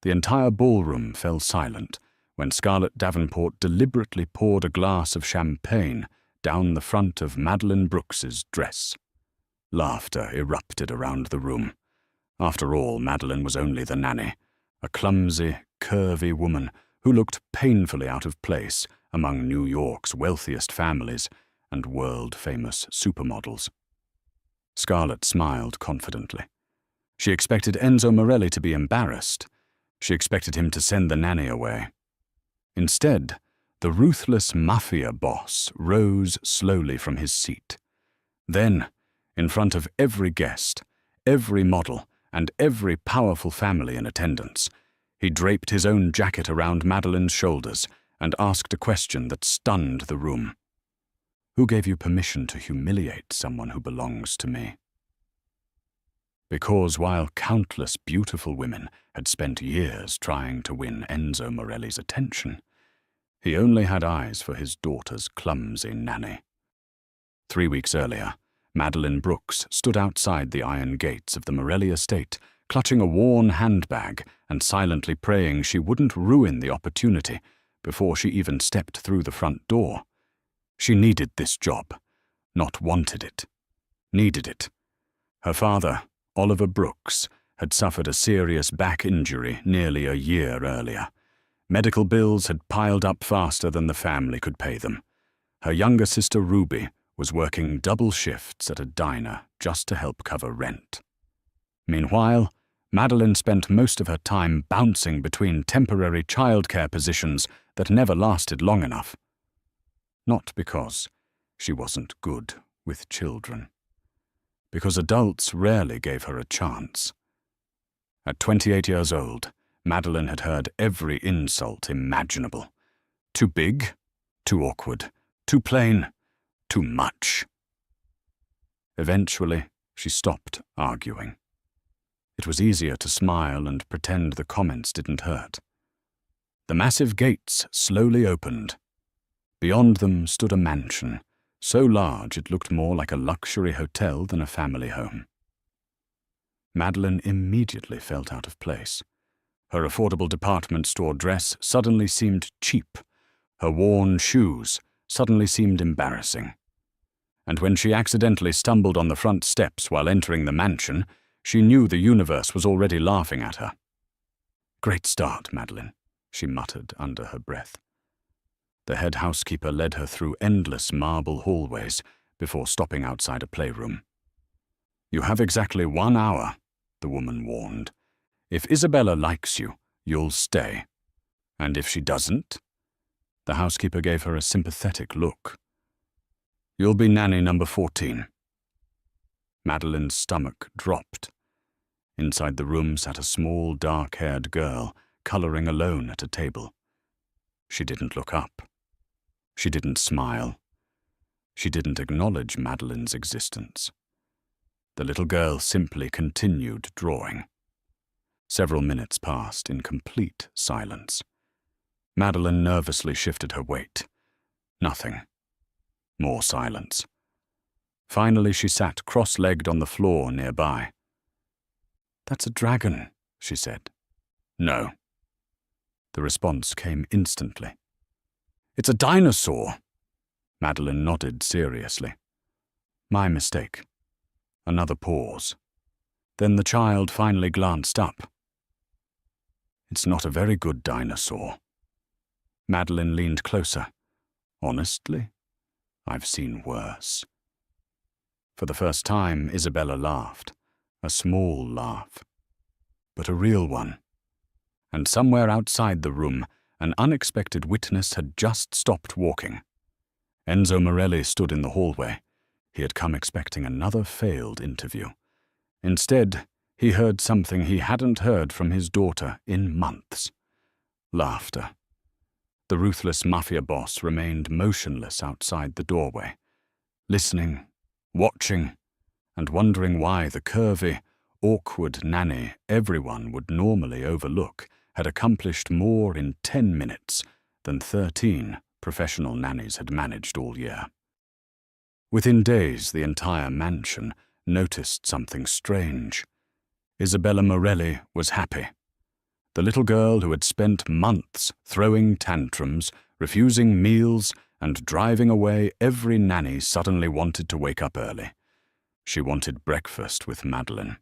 The entire ballroom fell silent when Scarlett Davenport deliberately poured a glass of champagne down the front of Madeline Brooks's dress. Laughter erupted around the room. After all, Madeline was only the nanny, a clumsy, curvy woman who looked painfully out of place among New York's wealthiest families and world-famous supermodels. Scarlett smiled confidently. She expected Enzo Morelli to be embarrassed. She expected him to send the nanny away. Instead, the ruthless Mafia boss rose slowly from his seat. Then, in front of every guest, every model, and every powerful family in attendance, he draped his own jacket around Madeline's shoulders and asked a question that stunned the room. "Who gave you permission to humiliate someone who belongs to me?" Because while countless beautiful women had spent years trying to win Enzo Morelli's attention, he only had eyes for his daughter's clumsy nanny. 3 weeks earlier, Madeline Brooks stood outside the iron gates of the Morelli estate, clutching a worn handbag and silently praying she wouldn't ruin the opportunity before she even stepped through the front door. She needed this job, not wanted it, needed it. Her father, Oliver Brooks, had suffered a serious back injury nearly a year earlier. Medical bills had piled up faster than the family could pay them. Her younger sister Ruby was working double shifts at a diner just to help cover rent. Meanwhile, Madeline spent most of her time bouncing between temporary childcare positions that never lasted long enough. Not because she wasn't good with children. Because adults rarely gave her a chance. At 28 years old, Madeline had heard every insult imaginable. Too big, too awkward, too plain, too much. Eventually, she stopped arguing. It was easier to smile and pretend the comments didn't hurt. The massive gates slowly opened. Beyond them stood a mansion, so large it looked more like a luxury hotel than a family home. Madeline immediately felt out of place. Her affordable department store dress suddenly seemed cheap. Her worn shoes suddenly seemed embarrassing. And when she accidentally stumbled on the front steps while entering the mansion, she knew the universe was already laughing at her. "Great start, Madeline," she muttered under her breath. The head housekeeper led her through endless marble hallways before stopping outside a playroom. "You have exactly 1 hour," the woman warned. "If Isabella likes you, you'll stay. And if she doesn't?" The housekeeper gave her a sympathetic look. "You'll be nanny number 14. Madeline's stomach dropped. Inside the room sat a small, dark-haired girl, coloring alone at a table. She didn't look up. She didn't smile. She didn't acknowledge Madeline's existence. The little girl simply continued drawing. Several minutes passed in complete silence. Madeline nervously shifted her weight. Nothing. More silence. Finally, she sat cross-legged on the floor nearby. "That's a dragon," she said. "No." The response came instantly. "It's a dinosaur." Madeline nodded seriously. "My mistake." Another pause. Then the child finally glanced up. "It's not a very good dinosaur." Madeline leaned closer. "Honestly, I've seen worse." For the first time, Isabella laughed. A small laugh. But a real one. And somewhere outside the room, an unexpected witness had just stopped walking. Enzo Morelli stood in the hallway. He had come expecting another failed interview. Instead, he heard something he hadn't heard from his daughter in months. Laughter. The ruthless Mafia boss remained motionless outside the doorway, listening, watching, and wondering why the curvy, awkward nanny everyone would normally overlook had accomplished more in 10 minutes than 13 professional nannies had managed all year. Within days, the entire mansion noticed something strange. Isabella Morelli was happy. The little girl who had spent months throwing tantrums, refusing meals, and driving away every nanny suddenly wanted to wake up early. She wanted breakfast with Madeline.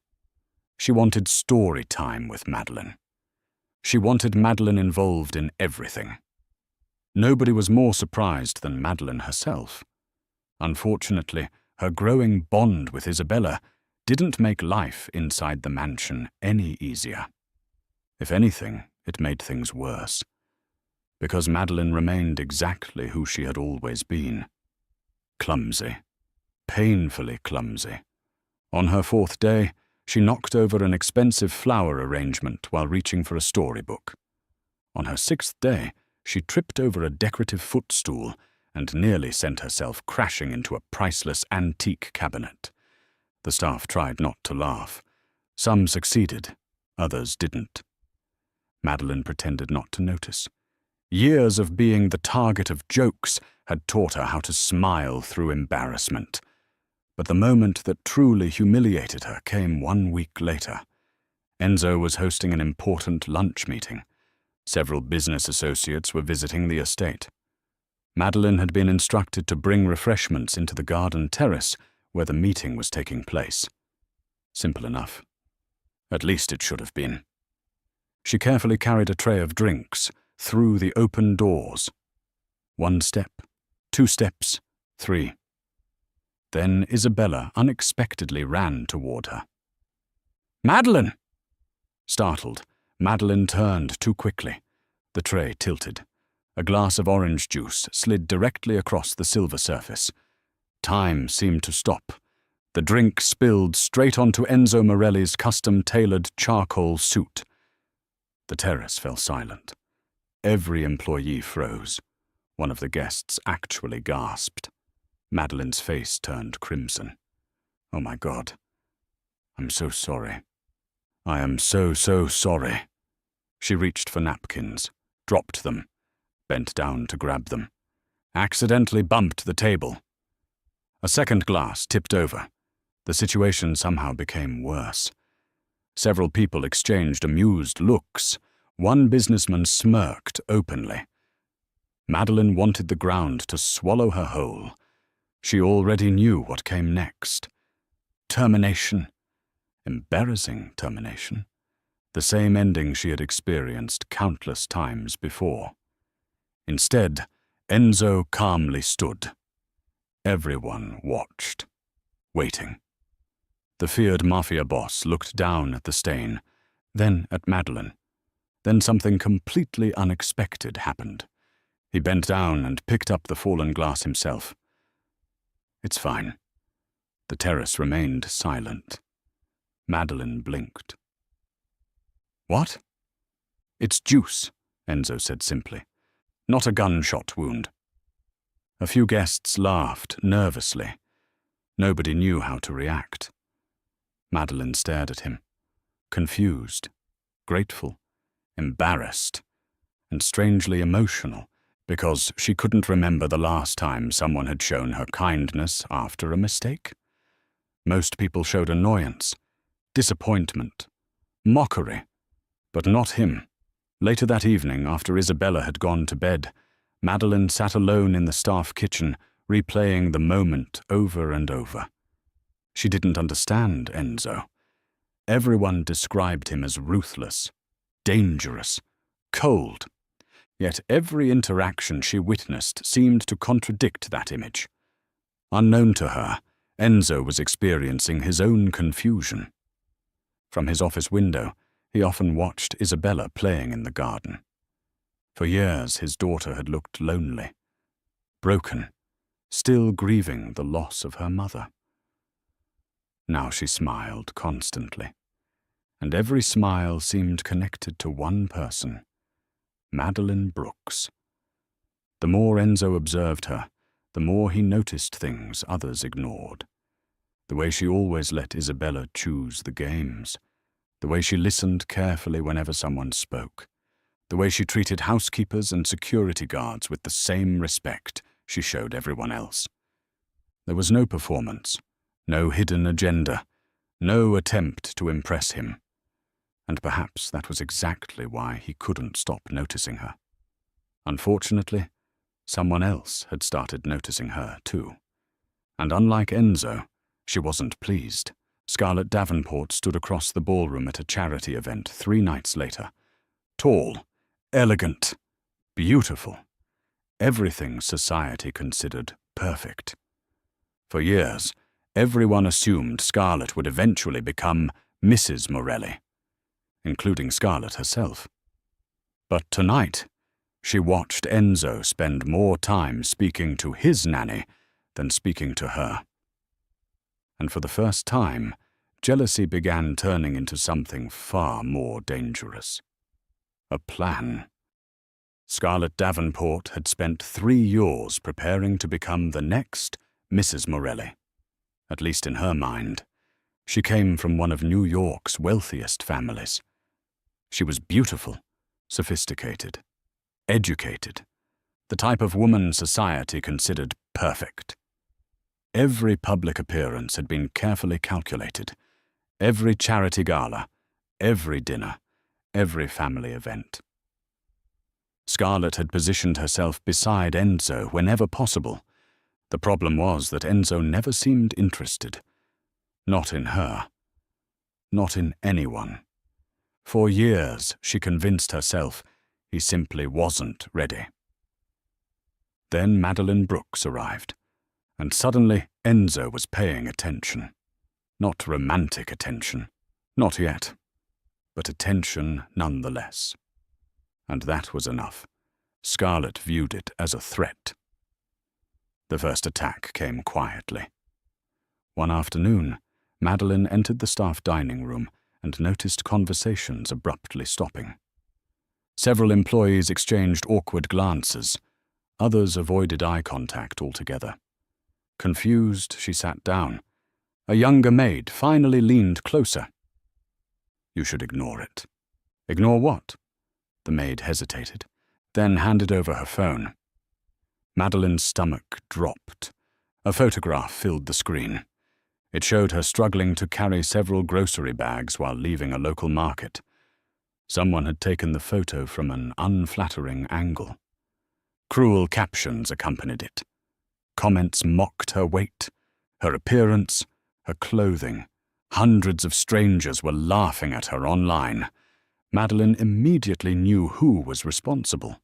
She wanted story time with Madeline. She wanted Madeline involved in everything. Nobody was more surprised than Madeline herself. Unfortunately, her growing bond with Isabella didn't make life inside the mansion any easier. If anything, it made things worse, because Madeline remained exactly who she had always been. Clumsy. Painfully clumsy. On her 4th day, she knocked over an expensive flower arrangement while reaching for a storybook. On her 6th day, she tripped over a decorative footstool and nearly sent herself crashing into a priceless antique cabinet. The staff tried not to laugh. Some succeeded, others didn't. Madeline pretended not to notice. Years of being the target of jokes had taught her how to smile through embarrassment. But the moment that truly humiliated her came 1 week later. Enzo was hosting an important lunch meeting. Several business associates were visiting the estate. Madeline had been instructed to bring refreshments into the garden terrace where the meeting was taking place. Simple enough. At least it should have been. She carefully carried a tray of drinks through the open doors. 1 step, 2 steps, 3. Then Isabella unexpectedly ran toward her. "Madeline!" Startled, Madeline turned too quickly. The tray tilted. A glass of orange juice slid directly across the silver surface. Time seemed to stop. The drink spilled straight onto Enzo Morelli's custom-tailored charcoal suit. The terrace fell silent. Every employee froze. One of the guests actually gasped. Madeline's face turned crimson. "Oh my God. I'm so sorry. I am so sorry." She reached for napkins, dropped them, bent down to grab them, accidentally bumped the table. A second glass tipped over. The situation somehow became worse. Several people exchanged amused looks. One businessman smirked openly. Madeline wanted the ground to swallow her whole. She already knew what came next. Termination. Embarrassing termination. The same ending she had experienced countless times before. Instead, Enzo calmly stood. Everyone watched, waiting. The feared Mafia boss looked down at the stain, then at Madeline. Then something completely unexpected happened. He bent down and picked up the fallen glass himself. "It's fine." The terrace remained silent. Madeline blinked. "What?" "It's juice," Enzo said simply. "Not a gunshot wound." A few guests laughed nervously. Nobody knew how to react. Madeline stared at him, confused, grateful, embarrassed, and strangely emotional, because she couldn't remember the last time someone had shown her kindness after a mistake. Most people showed annoyance, disappointment, mockery, but not him. Later that evening, after Isabella had gone to bed, Madeline sat alone in the staff kitchen, replaying the moment over and over. She didn't understand Enzo. Everyone described him as ruthless, dangerous, cold. Yet every interaction she witnessed seemed to contradict that image. Unknown to her, Enzo was experiencing his own confusion. From his office window, he often watched Isabella playing in the garden. For years, his daughter had looked lonely, broken, still grieving the loss of her mother. Now she smiled constantly, and every smile seemed connected to one person, Madeline Brooks. The more Enzo observed her, the more he noticed things others ignored. The way she always let Isabella choose the games. The way she listened carefully whenever someone spoke. The way she treated housekeepers and security guards with the same respect she showed everyone else. There was no performance, no hidden agenda, no attempt to impress him. and perhaps that was exactly why he couldn't stop noticing her. Unfortunately, someone else had started noticing her too. And unlike Enzo, she wasn't pleased. Scarlett Davenport stood across the ballroom at a charity event 3 nights later. Tall, elegant, beautiful. Everything society considered perfect. For years, everyone assumed Scarlett would eventually become Mrs. Morelli, including Scarlett herself. But tonight, she watched Enzo spend more time speaking to his nanny than speaking to her. And for the first time, jealousy began turning into something far more dangerous. A plan. Scarlett Davenport had spent 3 years preparing to become the next Mrs. Morelli. At least in her mind. She came from one of New York's wealthiest families. She was beautiful, sophisticated, educated, the type of woman society considered perfect. Every public appearance had been carefully calculated. Every charity gala, every dinner, every family event. Scarlett had positioned herself beside Enzo whenever possible. The problem was that Enzo never seemed interested. Not in her. Not in anyone. For years, she convinced herself he simply wasn't ready. Then Madeline Brooks arrived, and suddenly Enzo was paying attention. Not romantic attention. Not yet. But attention nonetheless. And that was enough. Scarlett viewed it as a threat. The first attack came quietly. One afternoon, Madeline entered the staff dining room and noticed conversations abruptly stopping. Several employees exchanged awkward glances. Others avoided eye contact altogether. Confused, she sat down. A younger maid finally leaned closer. "You should ignore it." "Ignore what?" The maid hesitated, then handed over her phone. Madeline's stomach dropped. A photograph filled the screen. It showed her struggling to carry several grocery bags while leaving a local market. Someone had taken the photo from an unflattering angle. Cruel captions accompanied it. Comments mocked her weight, her appearance, her clothing. Hundreds of strangers were laughing at her online. Madeline immediately knew who was responsible,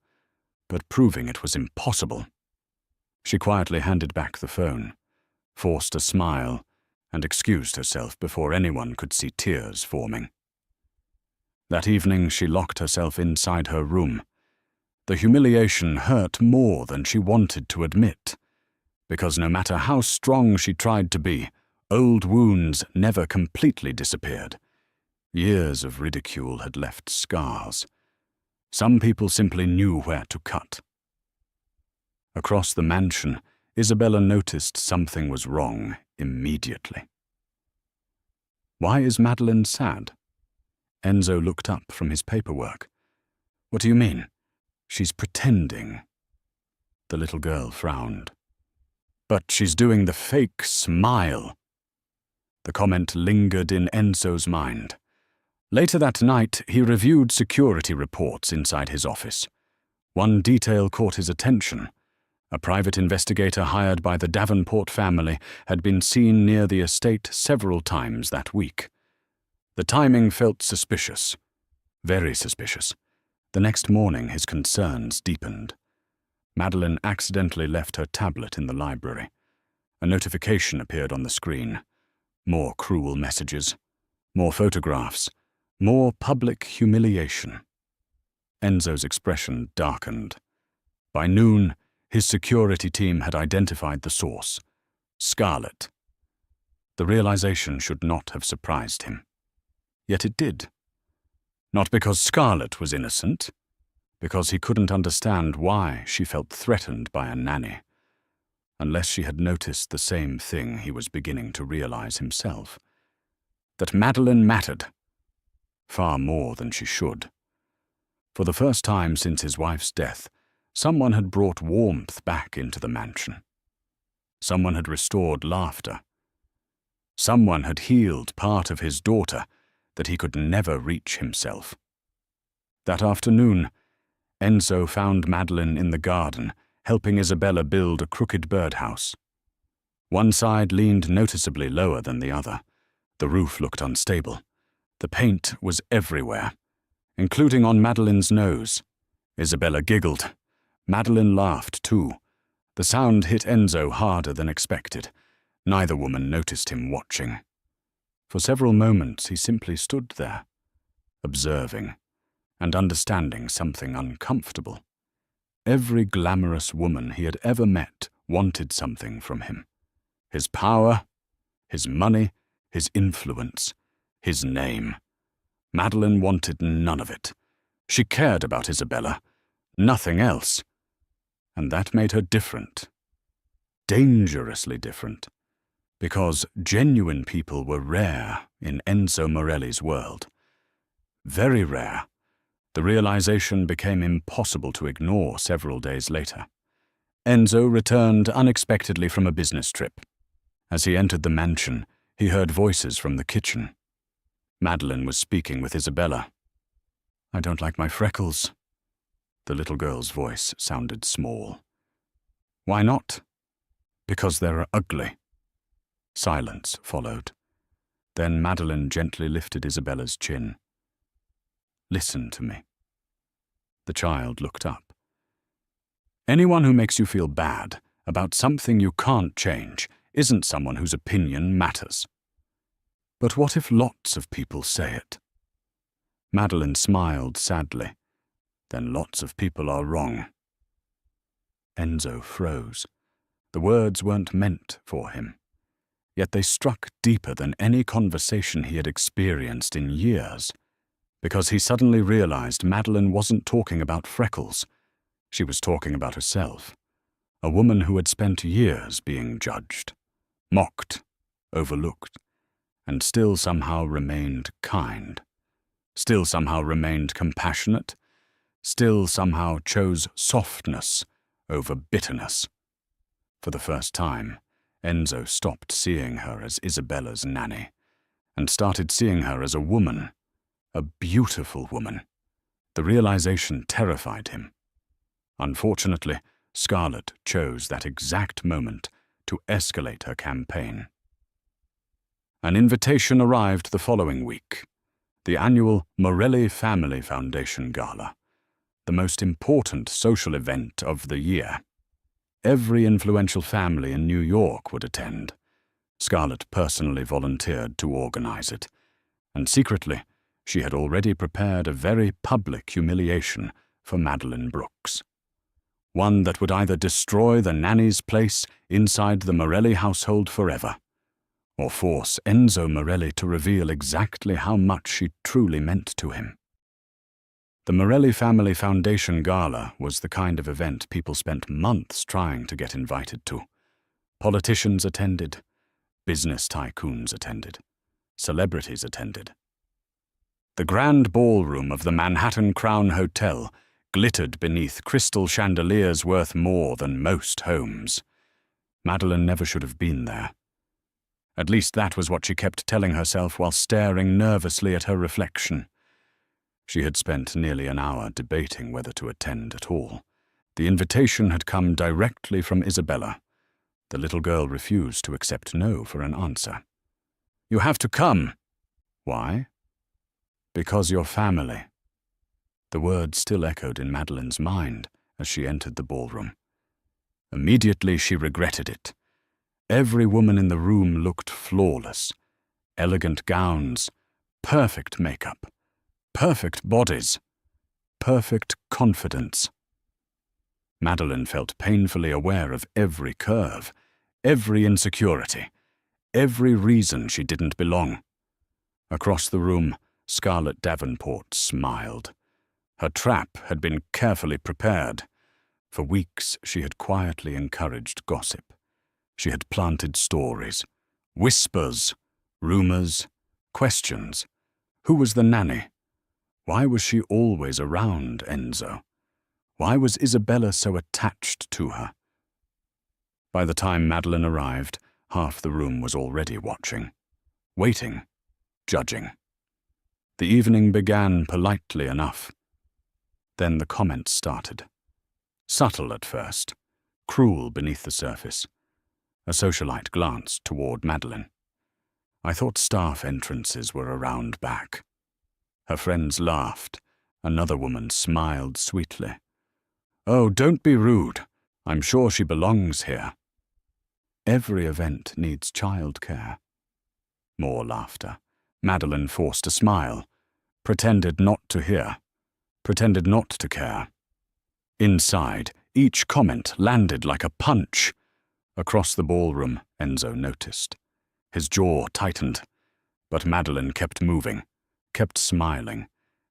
but proving it was impossible. She quietly handed back the phone, forced a smile, and excused herself before anyone could see tears forming. That evening she locked herself inside her room. The humiliation hurt more than she wanted to admit, because no matter how strong she tried to be, old wounds never completely disappeared. Years of ridicule had left scars. Some people simply knew where to cut. Across the mansion, Isabella noticed something was wrong immediately. "Why is Madeline sad?" Enzo looked up from his paperwork. "What do you mean?" "She's pretending." The little girl frowned. "But she's doing the fake smile." The comment lingered in Enzo's mind. Later that night, he reviewed security reports inside his office. One detail caught his attention. A private investigator hired by the Davenport family had been seen near the estate several times that week. The timing felt suspicious. Very suspicious. The next morning, his concerns deepened. Madeline accidentally left her tablet in the library. A notification appeared on the screen. More cruel messages. More photographs. More public humiliation. Enzo's expression darkened. By noon, his security team had identified the source. Scarlett. The realization should not have surprised him. Yet it did. Not because Scarlett was innocent, because he couldn't understand why she felt threatened by a nanny, unless she had noticed the same thing he was beginning to realize himself. That Madeline mattered. Far more than she should. For the first time since his wife's death, someone had brought warmth back into the mansion. Someone had restored laughter. Someone had healed part of his daughter, that he could never reach himself. That afternoon, Enzo found Madeline in the garden, helping Isabella build a crooked birdhouse. One side leaned noticeably lower than the other. The roof looked unstable. The paint was everywhere, including on Madeline's nose. Isabella giggled. Madeline laughed too. The sound hit Enzo harder than expected. Neither woman noticed him watching. For several moments he simply stood there, observing and understanding something uncomfortable. Every glamorous woman he had ever met wanted something from him. His power, his money, his influence, his name. Madeline wanted none of it. She cared about Isabella, nothing else. And that made her different. Dangerously different. Because genuine people were rare in Enzo Morelli's world. Very rare. The realization became impossible to ignore several days later. Enzo returned unexpectedly from a business trip. As he entered the mansion, he heard voices from the kitchen. Madeline was speaking with Isabella. "I don't like my freckles." The little girl's voice sounded small. "Why not?" "Because they're ugly." Silence followed. Then Madeline gently lifted Isabella's chin. "Listen to me." The child looked up. "Anyone who makes you feel bad about something you can't change isn't someone whose opinion matters." "But what if lots of people say it?" Madeline smiled sadly. "Then lots of people are wrong." Enzo froze. The words weren't meant for him. Yet they struck deeper than any conversation he had experienced in years, because he suddenly realized Madeline wasn't talking about freckles. She was talking about herself, a woman who had spent years being judged, mocked, overlooked, and still somehow remained kind, still somehow remained compassionate, still somehow chose softness over bitterness. For the first time, Enzo stopped seeing her as Isabella's nanny and started seeing her as a woman, a beautiful woman. The realization terrified him. Unfortunately, Scarlett chose that exact moment to escalate her campaign. An invitation arrived the following week, the annual Morelli Family Foundation Gala, the most important social event of the year. Every influential family in New York would attend. Scarlett personally volunteered to organize it, and secretly, she had already prepared a very public humiliation for Madeline Brooks. One that would either destroy the nanny's place inside the Morelli household forever, or force Enzo Morelli to reveal exactly how much she truly meant to him. The Morelli Family Foundation Gala was the kind of event people spent months trying to get invited to. Politicians attended, business tycoons attended, celebrities attended. The grand ballroom of the Manhattan Crown Hotel glittered beneath crystal chandeliers worth more than most homes. Madeline never should have been there. At least that was what she kept telling herself while staring nervously at her reflection. She had spent nearly an hour debating whether to attend at all. The invitation had come directly from Isabella. The little girl refused to accept no for an answer. "You have to come." "Why?" "Because you're family." The words still echoed in Madeline's mind as she entered the ballroom. Immediately she regretted it. Every woman in the room looked flawless. Elegant gowns, perfect makeup, perfect bodies, perfect confidence. Madeline felt painfully aware of every curve, every insecurity, every reason she didn't belong. Across the room, Scarlett Davenport smiled. Her trap had been carefully prepared. For weeks she had quietly encouraged gossip. She had planted stories, whispers, rumors, questions. Who was the nanny? Why was she always around Enzo? Why was Isabella so attached to her? By the time Madeline arrived, half the room was already watching, waiting, judging. The evening began politely enough. Then the comments started. Subtle at first, cruel beneath the surface. A socialite glanced toward Madeline. I thought staff entrances were around back. Her friends laughed. Another woman smiled sweetly. Oh, don't be rude. I'm sure she belongs here. Every event needs childcare. More laughter. Madeline forced a smile, pretended not to hear, pretended not to care. Inside, each comment landed like a punch. Across the ballroom, Enzo noticed. His jaw tightened, but Madeline kept moving, kept smiling,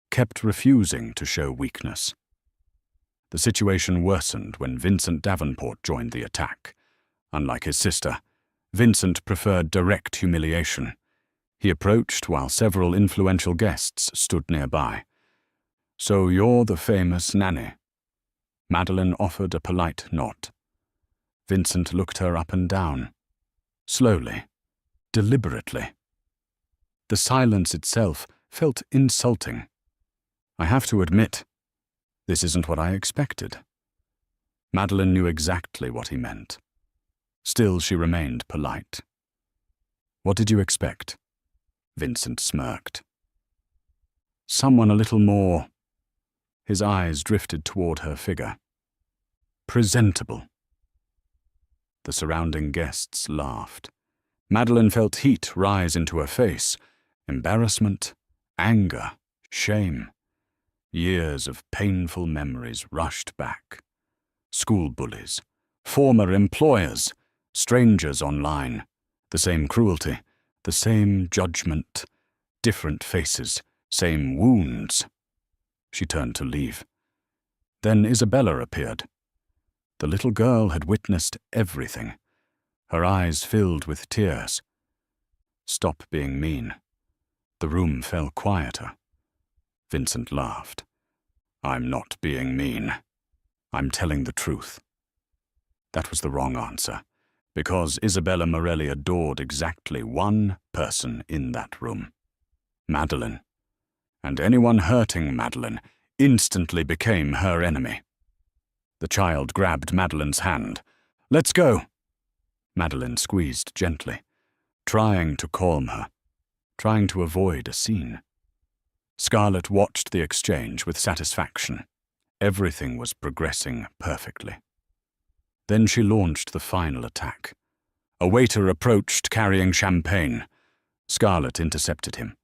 kept refusing to show weakness. The situation worsened when Vincent Davenport joined the attack. Unlike his sister, Vincent preferred direct humiliation. He approached while several influential guests stood nearby. So you're the famous nanny. Madeline offered a polite nod. Vincent looked her up and down. Slowly, deliberately. The silence itself felt insulting. I have to admit, this isn't what I expected. Madeline knew exactly what he meant. Still, she remained polite. What did you expect? Vincent smirked. Someone a little more. His eyes drifted toward her figure. Presentable. The surrounding guests laughed. Madeline felt heat rise into her face. Embarrassment, anger, shame. Years of painful memories rushed back. School bullies, former employers, strangers online. The same cruelty, the same judgment, different faces, same wounds. She turned to leave. Then Isabella appeared. The little girl had witnessed everything. Her eyes filled with tears. Stop being mean. The room fell quieter. Vincent laughed. I'm not being mean. I'm telling the truth. That was the wrong answer, because Isabella Morelli adored exactly one person in that room. Madeline. And anyone hurting Madeline instantly became her enemy. The child grabbed Madeline's hand. Let's go. Madeline squeezed gently, trying to calm her, trying to avoid a scene. Scarlett watched the exchange with satisfaction. Everything was progressing perfectly. Then she launched the final attack. A waiter approached carrying champagne. Scarlett intercepted him.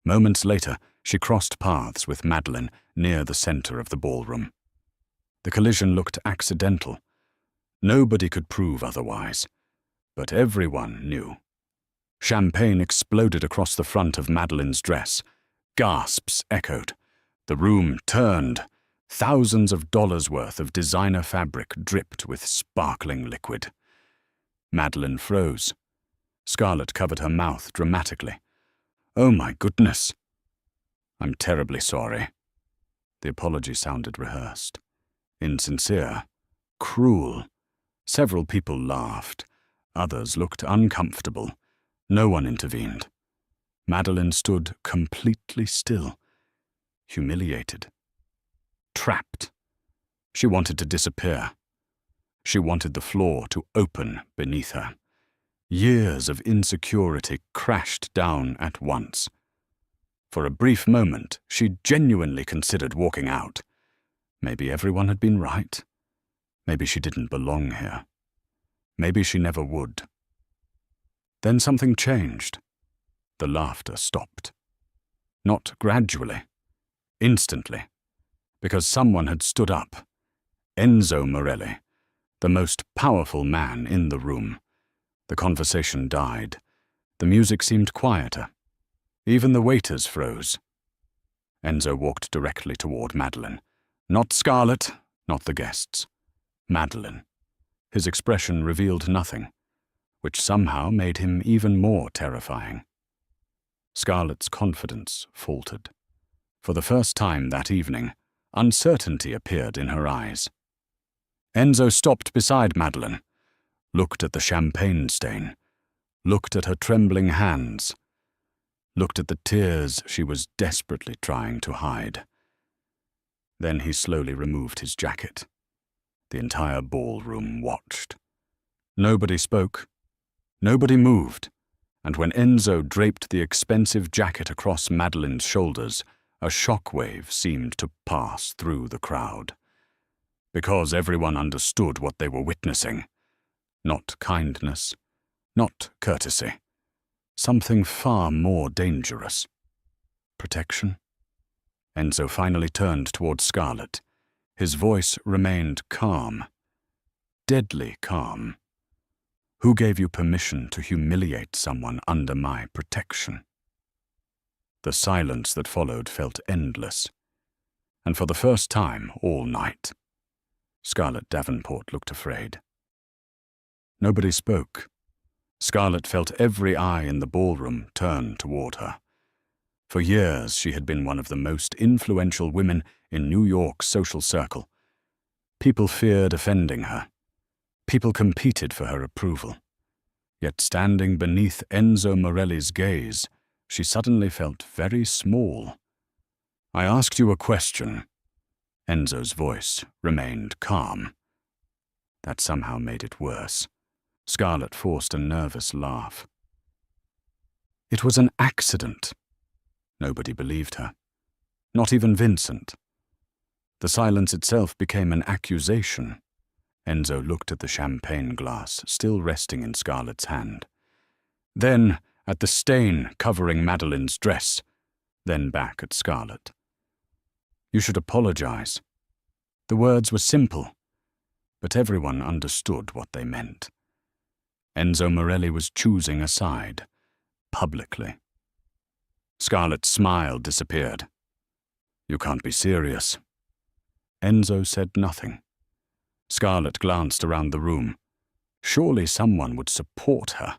Moments later, she crossed paths with Madeline near the center of the ballroom. The collision looked accidental. Nobody could prove otherwise, but everyone knew. Champagne exploded across the front of Madeline's dress. Gasps echoed. The room turned. Thousands of dollars worth of designer fabric dripped with sparkling liquid. Madeline froze. Scarlett covered her mouth dramatically. Oh my goodness. I'm terribly sorry. The apology sounded rehearsed. Insincere. Cruel. Several people laughed. Others looked uncomfortable. No one intervened. Madeline stood completely still. Humiliated. Trapped. She wanted to disappear. She wanted the floor to open beneath her. Years of insecurity crashed down at once. For a brief moment, she genuinely considered walking out. Maybe everyone had been right. Maybe she didn't belong here. Maybe she never would. Then something changed. The laughter stopped. Not gradually. Instantly. Because someone had stood up. Enzo Morelli, the most powerful man in the room. The conversation died. The music seemed quieter. Even the waiters froze. Enzo walked directly toward Madeline. Not Scarlett, not the guests. Madeline. His expression revealed nothing, which somehow made him even more terrifying. Scarlett's confidence faltered. For the first time that evening, uncertainty appeared in her eyes. Enzo stopped beside Madeline, looked at the champagne stain, looked at her trembling hands, looked at the tears she was desperately trying to hide. Then he slowly removed his jacket. The entire ballroom watched. Nobody spoke. Nobody moved. And when Enzo draped the expensive jacket across Madeline's shoulders, a shockwave seemed to pass through the crowd. Because everyone understood what they were witnessing. Not kindness, not courtesy. Something far more dangerous. Protection? Enzo finally turned toward Scarlett. His voice remained calm. Deadly calm. Who gave you permission to humiliate someone under my protection? The silence that followed felt endless. And for the first time all night, Scarlett Davenport looked afraid. Nobody spoke. Scarlett felt every eye in the ballroom turn toward her. For years she had been one of the most influential women in New York's social circle. People feared offending her. People competed for her approval. Yet standing beneath Enzo Morelli's gaze, she suddenly felt very small. I asked you a question. Enzo's voice remained calm. That somehow made it worse. Scarlett forced a nervous laugh. It was an accident. Nobody believed her. Not even Vincent. The silence itself became an accusation. Enzo looked at the champagne glass, still resting in Scarlett's hand. Then at the stain covering Madeline's dress. Then back at Scarlett. You should apologize. The words were simple, but everyone understood what they meant. Enzo Morelli was choosing a side, publicly. Scarlett's smile disappeared. You can't be serious. Enzo said nothing. Scarlett glanced around the room. Surely someone would support her.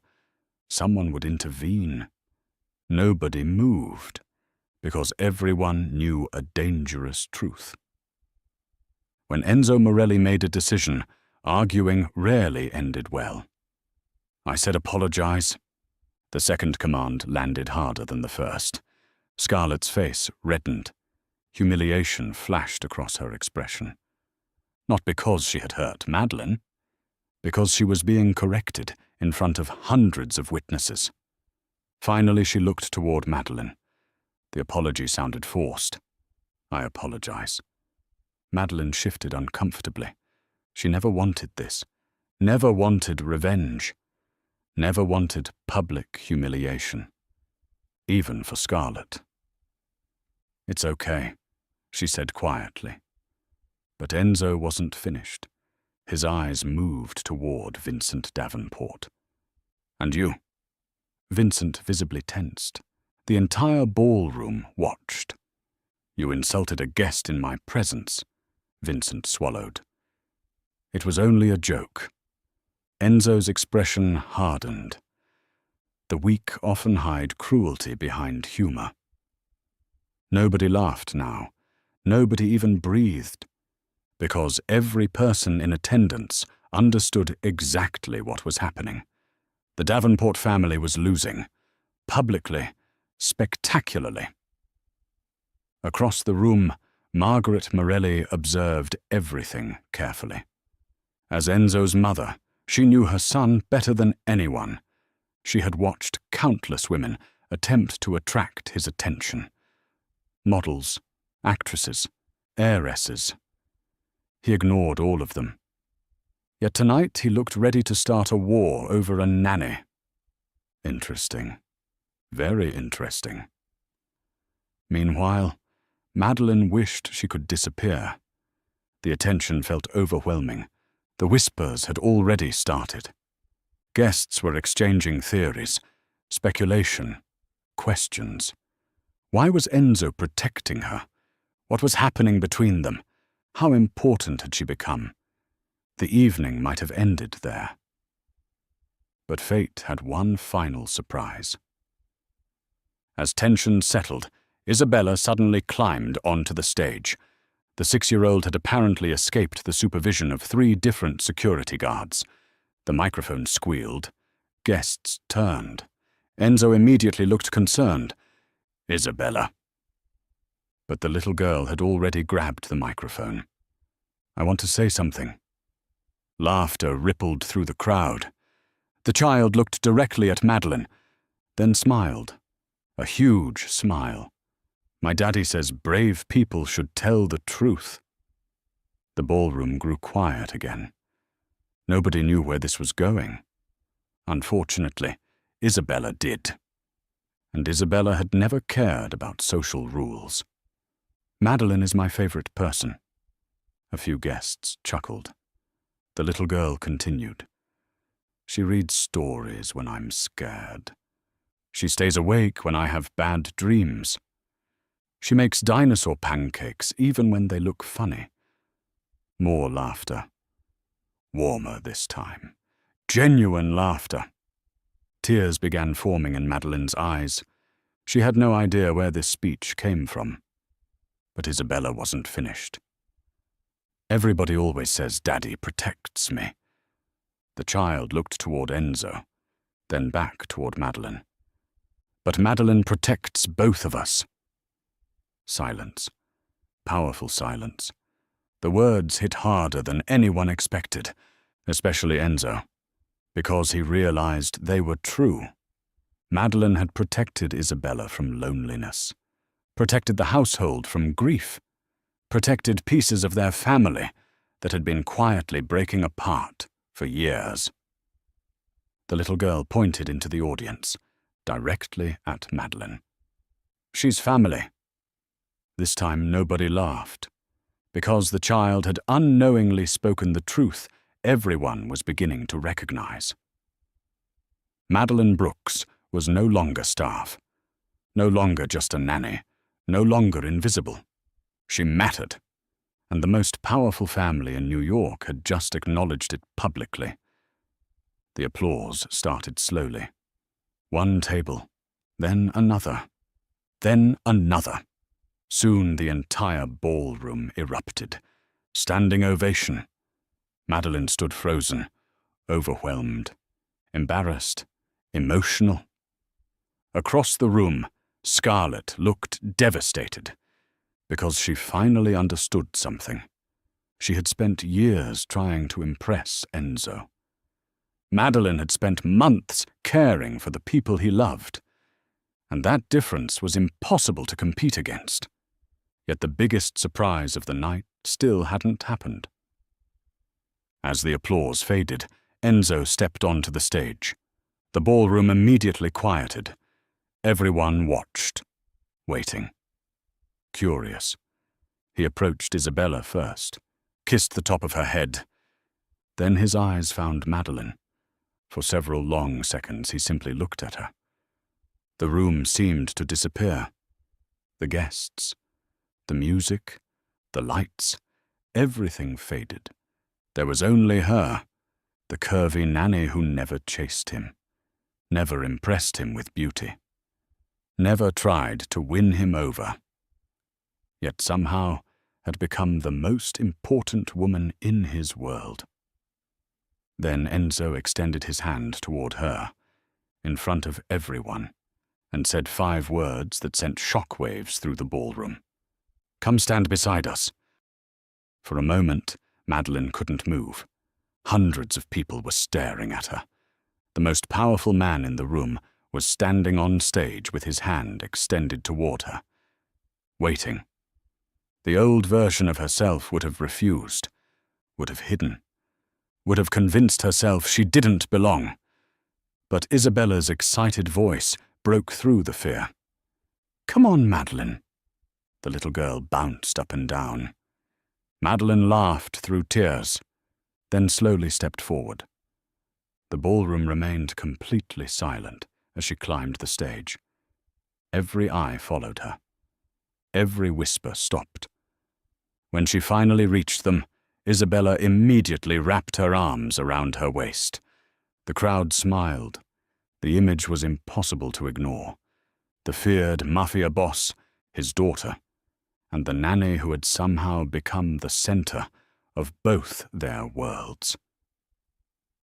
Someone would intervene. Nobody moved, because everyone knew a dangerous truth. When Enzo Morelli made a decision, arguing rarely ended well. I said apologize. The second command landed harder than the first. Scarlett's face reddened. Humiliation flashed across her expression. Not because she had hurt Madeline, because she was being corrected in front of hundreds of witnesses. Finally, she looked toward Madeline. The apology sounded forced. I apologize. Madeline shifted uncomfortably. She never wanted this. Never wanted revenge. Never wanted public humiliation. Even for Scarlett. It's okay, she said quietly. But Enzo wasn't finished. His eyes moved toward Vincent Davenport. And you? Vincent visibly tensed. The entire ballroom watched. You insulted a guest in my presence, Vincent swallowed. It was only a joke. Enzo's expression hardened. The weak often hide cruelty behind humor. Nobody laughed now. Nobody even breathed. Because every person in attendance understood exactly what was happening. The Davenport family was losing. Publicly, spectacularly. Across the room, Margaret Morelli observed everything carefully. As Enzo's mother, she knew her son better than anyone. She had watched countless women attempt to attract his attention. Models, actresses, heiresses. He ignored all of them. Yet tonight he looked ready to start a war over a nanny. Interesting. Very interesting. Meanwhile, Madeline wished she could disappear. The attention felt overwhelming. The whispers had already started. Guests were exchanging theories, speculation, questions. Why was Enzo protecting her? What was happening between them? How important had she become? The evening might have ended there. But fate had one final surprise. As tension settled, Isabella suddenly climbed onto the stage. The 6-year-old had apparently escaped the supervision of 3 different security guards. The microphone squealed. Guests turned. Enzo immediately looked concerned. Isabella. But the little girl had already grabbed the microphone. I want to say something. Laughter rippled through the crowd. The child looked directly at Madeline, then smiled. A huge smile. My daddy says brave people should tell the truth. The ballroom grew quiet again. Nobody knew where this was going. Unfortunately, Isabella did. And Isabella had never cared about social rules. Madeline is my favorite person. A few guests chuckled. The little girl continued. She reads stories when I'm scared. She stays awake when I have bad dreams. She makes dinosaur pancakes even when they look funny. More laughter. Warmer this time. Genuine laughter. Tears began forming in Madeline's eyes. She had no idea where this speech came from. But Isabella wasn't finished. Everybody always says Daddy protects me. The child looked toward Enzo, then back toward Madeline. But Madeline protects both of us. Silence. Powerful silence. The words hit harder than anyone expected, especially Enzo, because he realized they were true. Madeline had protected Isabella from loneliness, protected the household from grief, protected pieces of their family that had been quietly breaking apart for years. The little girl pointed into the audience, directly at Madeline. She's family. This time nobody laughed. Because the child had unknowingly spoken the truth, everyone was beginning to recognize. Madeline Brooks was no longer staff, no longer just a nanny, no longer invisible. She mattered, and the most powerful family in New York had just acknowledged it publicly. The applause started slowly. One table, then another, then another. Soon the entire ballroom erupted. Standing ovation. Madeline stood frozen, overwhelmed, embarrassed, emotional. Across the room, Scarlett looked devastated, because she finally understood something. She had spent years trying to impress Enzo. Madeline had spent months caring for the people he loved, and that difference was impossible to compete against. Yet the biggest surprise of the night still hadn't happened. As the applause faded, Enzo stepped onto the stage. The ballroom immediately quieted. Everyone watched, waiting. Curious. He approached Isabella first, kissed the top of her head. Then his eyes found Madeline. For several long seconds he simply looked at her. The room seemed to disappear. The guests, the music, the lights, everything faded. There was only her, the curvy nanny who never chased him, never impressed him with beauty, never tried to win him over, yet somehow had become the most important woman in his world. Then Enzo extended his hand toward her, in front of everyone, and said 5 words that sent shockwaves through the ballroom. "Come stand beside us." For a moment, Madeline couldn't move. Hundreds of people were staring at her. The most powerful man in the room was standing on stage with his hand extended toward her, waiting. The old version of herself would have refused, would have hidden, would have convinced herself she didn't belong. But Isabella's excited voice broke through the fear. "Come on, Madeline." The little girl bounced up and down. Madeline laughed through tears, then slowly stepped forward. The ballroom remained completely silent as she climbed the stage. Every eye followed her. Every whisper stopped. When she finally reached them, Isabella immediately wrapped her arms around her waist. The crowd smiled. The image was impossible to ignore. The feared Mafia boss, his daughter, and the nanny who had somehow become the center of both their worlds.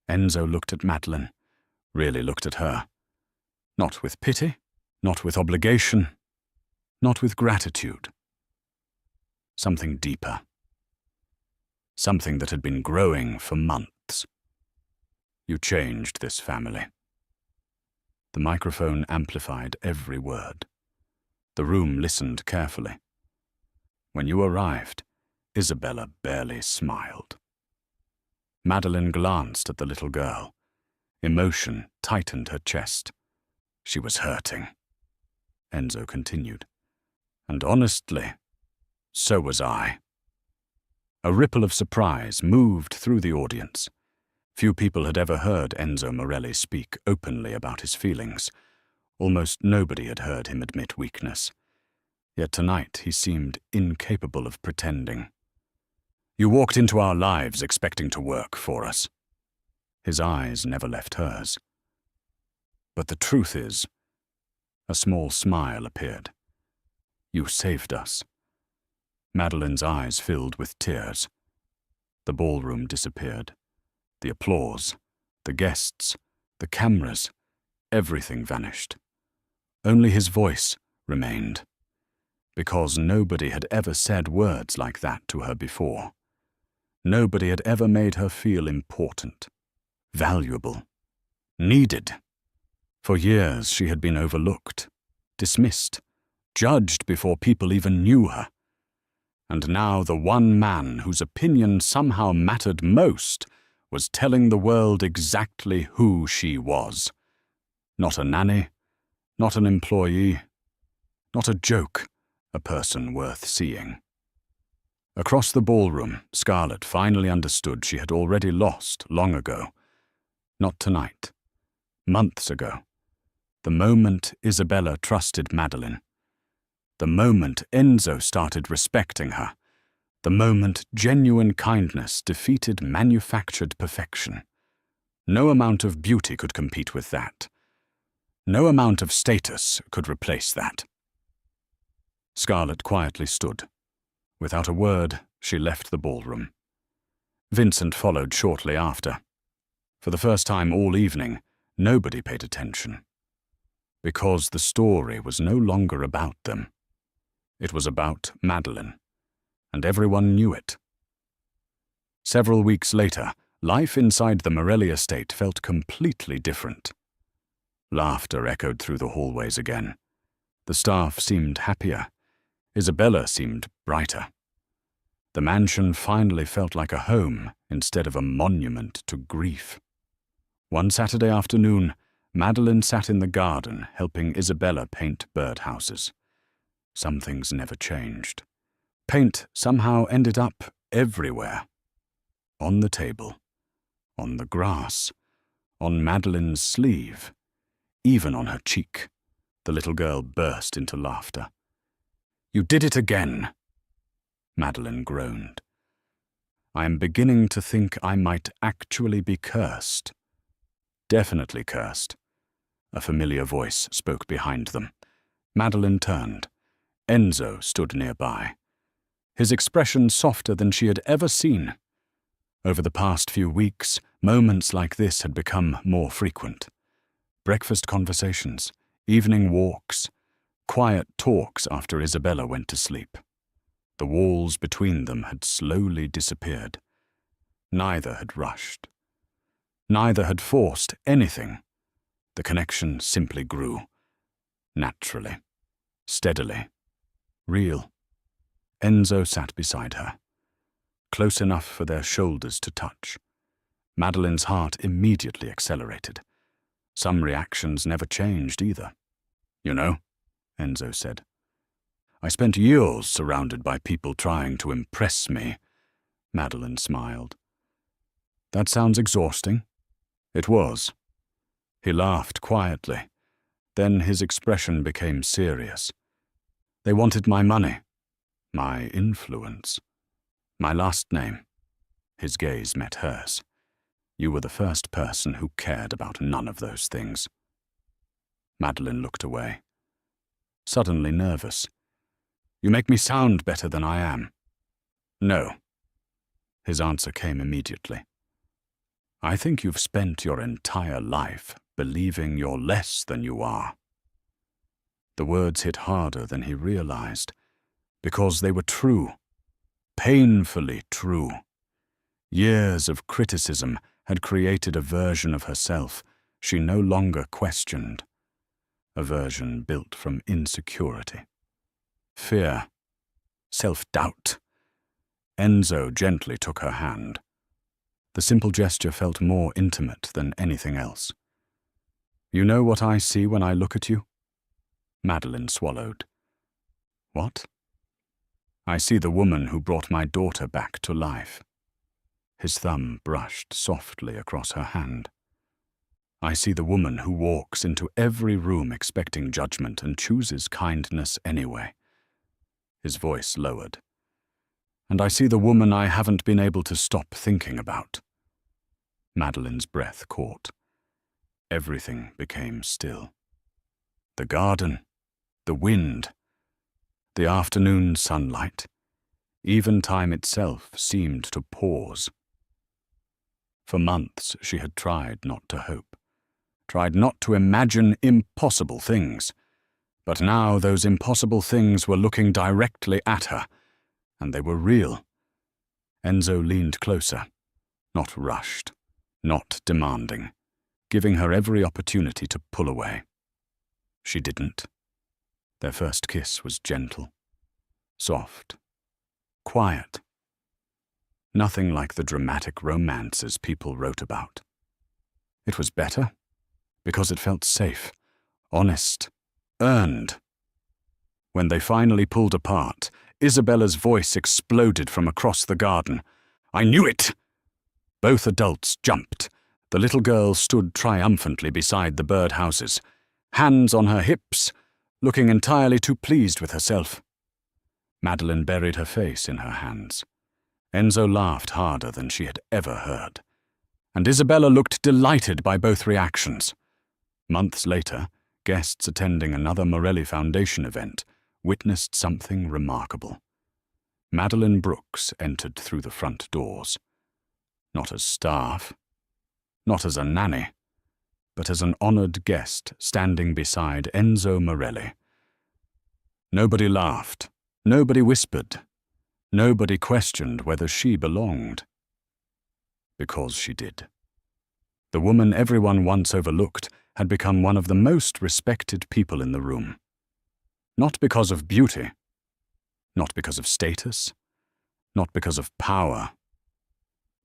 Enzo looked at Madeline, really looked at her. Not with pity, not with obligation, Not with gratitude. Something deeper. Something that had been growing for months. You changed this family. The microphone amplified every word. The room listened carefully. When you arrived, Isabella barely smiled. Madeline glanced at the little girl. Emotion tightened her chest. She was hurting. Enzo continued. And honestly, so was I. A ripple of surprise moved through the audience. Few people had ever heard Enzo Morelli speak openly about his feelings. Almost nobody had heard him admit weakness. Yet tonight he seemed incapable of pretending. You walked into our lives expecting to work for us. His eyes never left hers. But the truth is, a small smile appeared. You saved us. Madeline's eyes filled with tears. The ballroom disappeared. The applause, the guests, the cameras, everything vanished. Only his voice remained. Because nobody had ever said words like that to her before. Nobody had ever made her feel important, valuable, needed. For years she had been overlooked, dismissed, judged before people even knew her. And now the one man whose opinion somehow mattered most was telling the world exactly who she was. Not a nanny, not an employee, not a joke, a person worth seeing. Across the ballroom, Scarlett finally understood she had already lost long ago. Not tonight. Months ago. The moment Isabella trusted Madeline. The moment Enzo started respecting her. The moment genuine kindness defeated manufactured perfection. No amount of beauty could compete with that. No amount of status could replace that. Scarlett quietly stood. Without a word, she left the ballroom. Vincent followed shortly after. For the first time all evening, nobody paid attention. Because the story was no longer about them. It was about Madeline, and everyone knew it. Several weeks later, life inside the Morelli estate felt completely different. Laughter echoed through the hallways again. The staff seemed happier. Isabella seemed brighter. The mansion finally felt like a home instead of a monument to grief. One Saturday afternoon, Madeline sat in the garden helping Isabella paint birdhouses. Some things never changed. Paint somehow ended up everywhere. On the table, on the grass, on Madeline's sleeve, even on her cheek. The little girl burst into laughter. "You did it again," Madeline groaned. "I am beginning to think I might actually be cursed." "Definitely cursed." A familiar voice spoke behind them. Madeline turned. Enzo stood nearby. His expression softer than she had ever seen. Over the past few weeks, moments like this had become more frequent. Breakfast conversations, evening walks, quiet talks after Isabella went to sleep. The walls between them had slowly disappeared. Neither had rushed. Neither had forced anything. The connection simply grew. Naturally. Steadily. Real. Enzo sat beside her. Close enough for their shoulders to touch. Madeline's heart immediately accelerated. Some reactions never changed either. "You know," Enzo said, "I spent years surrounded by people trying to impress me." Madeline smiled. "That sounds exhausting." It was. He laughed quietly. Then his expression became serious. "They wanted my money, my influence, my last name." His gaze met hers. "You were the first person who cared about none of those things." Madeline looked away. Suddenly nervous. "You make me sound better than I am." "No." His answer came immediately. "I think you've spent your entire life believing you're less than you are." The words hit harder than he realized, because they were true, painfully true. Years of criticism had created a version of herself she no longer questioned, a version built from insecurity, fear, self-doubt. Enzo gently took her hand. The simple gesture felt more intimate than anything else. "You know what I see when I look at you?" Madeline swallowed. "What?" "I see the woman who brought my daughter back to life." His thumb brushed softly across her hand. "I see the woman who walks into every room expecting judgment and chooses kindness anyway." His voice lowered. "And I see the woman I haven't been able to stop thinking about." Madeline's breath caught. Everything became still. The garden, the wind, the afternoon sunlight, even time itself seemed to pause. For months she had tried not to hope, tried not to imagine impossible things. But now those impossible things were looking directly at her, and they were real. Enzo leaned closer, not rushed, not demanding, giving her every opportunity to pull away. She didn't. Their first kiss was gentle, soft, quiet. Nothing like the dramatic romances people wrote about. It was better because it felt safe, honest, earned. When they finally pulled apart, Isabella's voice exploded from across the garden. "I knew it!" Both adults jumped. The little girl stood triumphantly beside the birdhouses, hands on her hips, looking entirely too pleased with herself. Madeline buried her face in her hands. Enzo laughed harder than she had ever heard, and Isabella looked delighted by both reactions. Months later, guests attending another Morelli Foundation event witnessed something remarkable. Madeline Brooks entered through the front doors. Not as staff, not as a nanny, but as an honored guest standing beside Enzo Morelli. Nobody laughed, nobody whispered, nobody questioned whether she belonged. Because she did. The woman everyone once overlooked had become one of the most respected people in the room. Not because of beauty, not because of status, not because of power,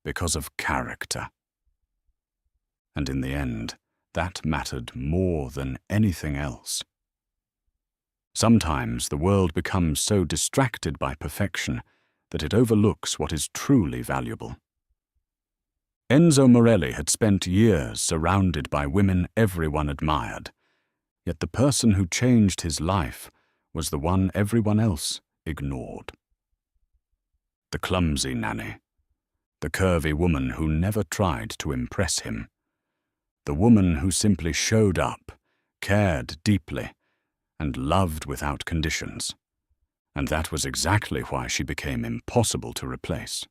because of character. And in the end, that mattered more than anything else. Sometimes the world becomes so distracted by perfection that it overlooks what is truly valuable. Enzo Morelli had spent years surrounded by women everyone admired, yet the person who changed his life was the one everyone else ignored. The clumsy nanny, the curvy woman who never tried to impress him, the woman who simply showed up, cared deeply, and loved without conditions. And that was exactly why she became impossible to replace.